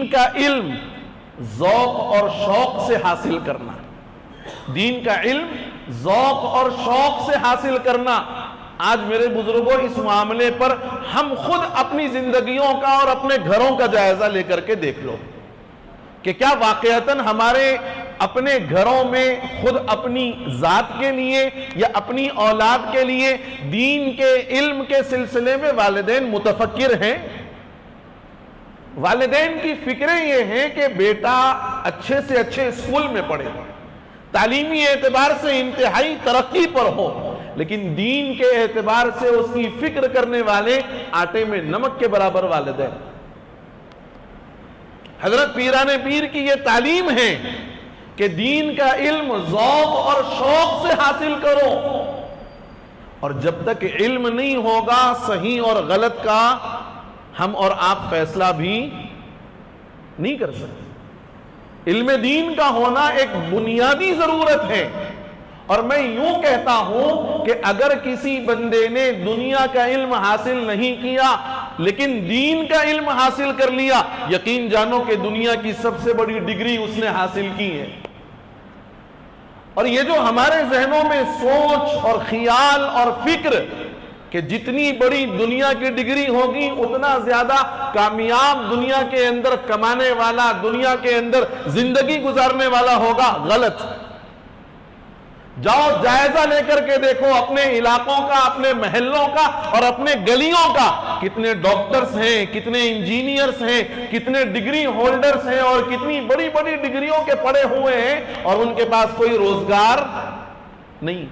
का इल्म ज़ौक़ और शौक़ से हासिल करना, दीन का इल्म ज़ौक़ और शौक़ से हासिल करना। आज मेरे बुजुर्गों, इस मामले पर हम खुद अपनी जिंदगियों का और अपने घरों का जायजा लेकर के देख लो कि क्या वाकईतन हमारे अपने घरों में खुद अपनी जात के लिए या अपनी औलाद के लिए दीन के इल्म के सिलसिले में वालिदैन मुतफक्किर हैं। वालिदैन की फिक्रें ये हैं कि बेटा अच्छे से अच्छे स्कूल में पढ़े, तालीमी एतबार से इंतहाई तरक्की पर हो, लेकिन दीन के एतबार से उसकी फिक्र करने वाले आटे में नमक के बराबर वालिदैन। हजरत पीराने पीर की यह तालीम है कि दीन का इल्म ज़ौक़ और शौक़ से हासिल करो, और जब तक इल्म नहीं होगा सही और गलत का हम और आप फैसला भी नहीं कर सकते। इल्म दीन का होना एक बुनियादी जरूरत है। और मैं यूं कहता हूं कि अगर किसी बंदे ने दुनिया का इल्म हासिल नहीं किया लेकिन दीन का इल्म हासिल कर लिया, यकीन जानो कि दुनिया की सबसे बड़ी डिग्री उसने हासिल की है। और ये जो हमारे जहनों में सोच और ख्याल और फिक्र कि जितनी बड़ी दुनिया की डिग्री होगी उतना ज्यादा कामयाब दुनिया के अंदर कमाने वाला, दुनिया के अंदर जिंदगी गुजारने वाला होगा, गलत। जाओ जायजा लेकर के देखो अपने इलाकों का, अपने महलों का और अपने गलियों का, कितने डॉक्टर्स हैं, कितने इंजीनियर्स हैं, कितने डिग्री होल्डर्स हैं और कितनी बड़ी बड़ी डिग्रियों के पढ़े हुए हैं और उनके पास कोई रोजगार नहीं।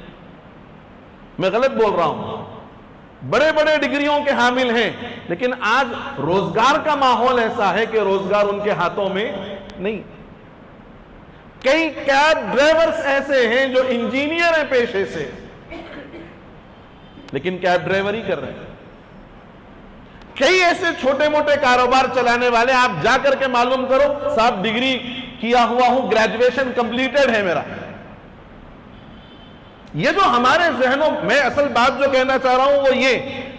मैं गलत बोल रहा हूं? बड़े बड़े डिग्रियों के हामिल हैं, लेकिन आज रोजगार का माहौल ऐसा है कि रोजगार उनके हाथों में नहीं। कई कैब ड्राइवर्स ऐसे हैं जो इंजीनियर हैं पेशे से, लेकिन कैब ड्राइवरी कर रहे हैं। कई ऐसे छोटे मोटे कारोबार चलाने वाले, आप जाकर के मालूम करो, साहब डिग्री किया हुआ हूं, ग्रेजुएशन कंप्लीटेड है मेरा। ये जो हमारे जहनों में, असल बात जो कहना चाह रहा हूं वो ये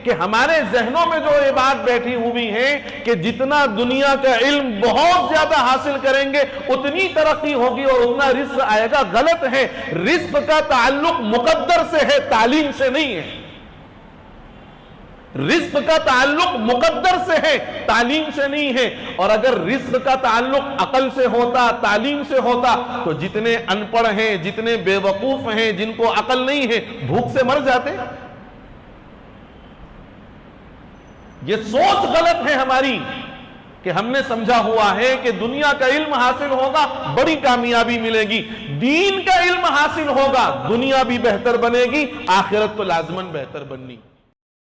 कि हमारे जहनों में जो ये बात बैठी हुई है कि जितना दुनिया का इल्म बहुत ज्यादा हासिल करेंगे उतनी तरक्की होगी और उतना रिस्क आएगा, गलत है। रिस्क का ताल्लुक मुकद्दर से है, तालीम से नहीं है। रिस्क का ताल्लुक मुकद्दर से है, तालीम से नहीं है। और अगर रिस्क का ताल्लुक अकल से होता, तालीम से होता, तो जितने अनपढ़ हैं, जितने बेवकूफ हैं, जिनको अकल नहीं है, भूख से मर जाते। ये सोच गलत है हमारी कि हमने समझा हुआ है कि दुनिया का इल्म हासिल होगा बड़ी कामयाबी मिलेगी, दीन का इल्म हासिल होगा दुनिया भी बेहतर बनेगी, आखिरत तो लाजमन बेहतर बननी।